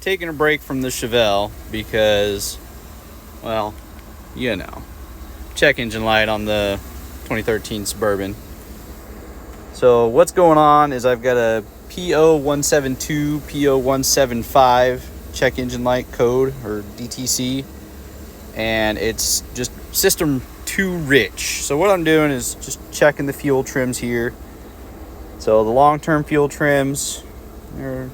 taking a break from the Chevelle because, well, you know, check engine light on the 2013 Suburban. So what's going on is I've got a P0172, P0175 check engine light code, or DTC, and it's just system too rich. So what I'm doing is just checking the fuel trims here. So the long-term fuel trims, they're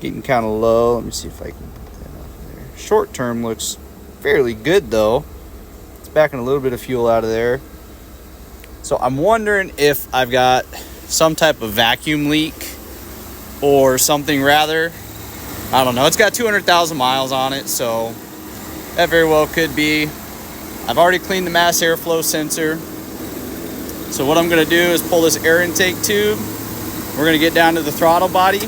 getting kind of low. Let me see if I can get that off there. Short-term looks fairly good though. It's backing a little bit of fuel out of there. So I'm wondering if I've got some type of vacuum leak or something rather. I don't know. It's got 200,000 miles on it, so that very well could be. I've already cleaned the mass airflow sensor. So what I'm going to do is pull this air intake tube. We're going to get down to the throttle body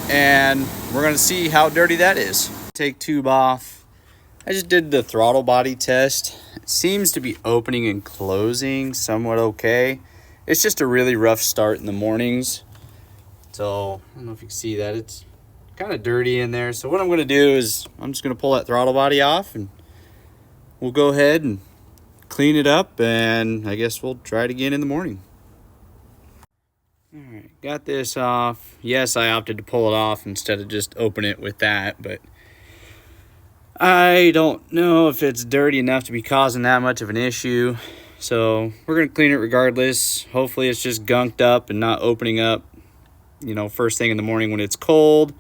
and we're going to see how dirty that is. Take tube off. I just did the throttle body test. It seems to be opening and closing somewhat okay. It's just a really rough start in the mornings. So I don't know if you can see that. It's kind of dirty in there. So what I'm going to do is I'm just going to pull that throttle body off and we'll go ahead and clean it up, and I guess we'll try it again in the morning. All right, got this off. Yes, I opted to pull it off instead of just open it with that, but I don't know if it's dirty enough to be causing that much of an issue. So we're going to clean it regardless. Hopefully it's just gunked up and not opening up, you know, first thing in the morning when it's cold.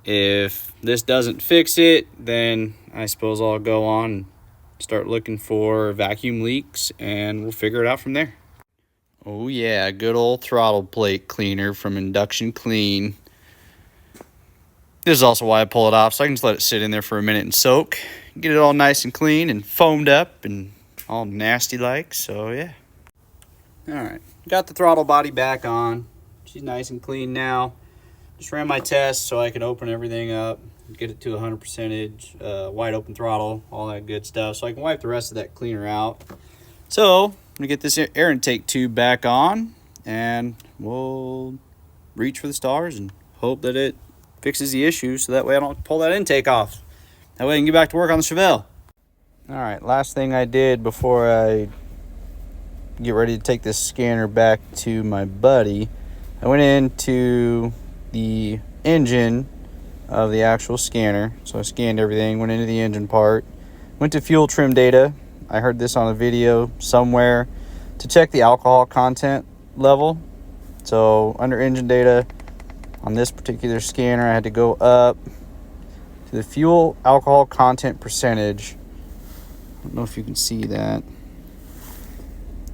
If this doesn't fix it, then I suppose I'll go on and start looking for vacuum leaks and we'll figure it out from there. Oh yeah, good old throttle plate cleaner from Induction Clean. This is also why I pull it off, so I can just let it sit in there for a minute and soak. Get it all nice and clean and foamed up and all nasty like, so yeah. Alright, got the throttle body back on. She's nice and clean now. Just ran my test so I could open everything up, get it to 100%, wide open throttle, all that good stuff, so I can wipe the rest of that cleaner out. So I'm gonna get this air intake tube back on and we'll reach for the stars and hope that it fixes the issue, so that way I don't pull that intake off. That way I can get back to work on the Chevelle. All right, last thing I did before I get ready to take this scanner back to my buddy, I went into the engine of the actual scanner. So I scanned everything, went into the engine part, went to fuel trim data. I heard this on a video somewhere to check the alcohol content level. So under engine data on this particular scanner, I had to go up to the fuel alcohol content percentage. I don't know if you can see that.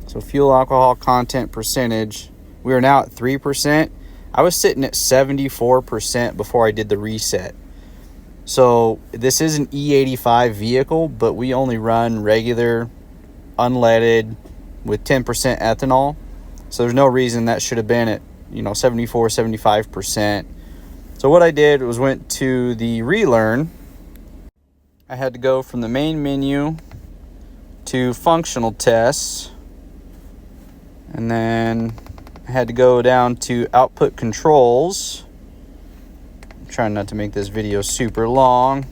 So fuel alcohol content percentage, we are now at 3%. I was sitting at 74% before I did the reset. So this is an E85 vehicle, but we only run regular, unleaded with 10% ethanol. So there's no reason that should have been at, you know, 74, 75%. So what I did was went to the relearn. I had to go from the main menu to functional tests. And then I had to go down to output controls. I'm trying not to make this video super long.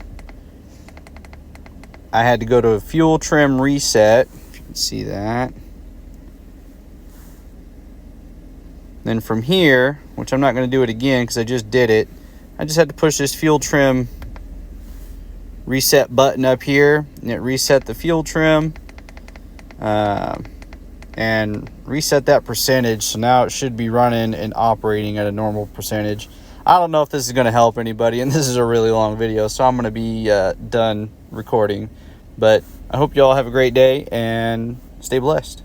I had to go to a fuel trim reset, if you can see that. Then from here, which I'm not going to do it again because I just did it, I just had to push this fuel trim reset button up here, and it reset the fuel trim. And reset that percentage, so now it should be running and operating at a normal percentage. I don't know if this is going to help anybody, and this is a really long video, so I'm going to be done recording. But I hope you all have a great day and stay blessed.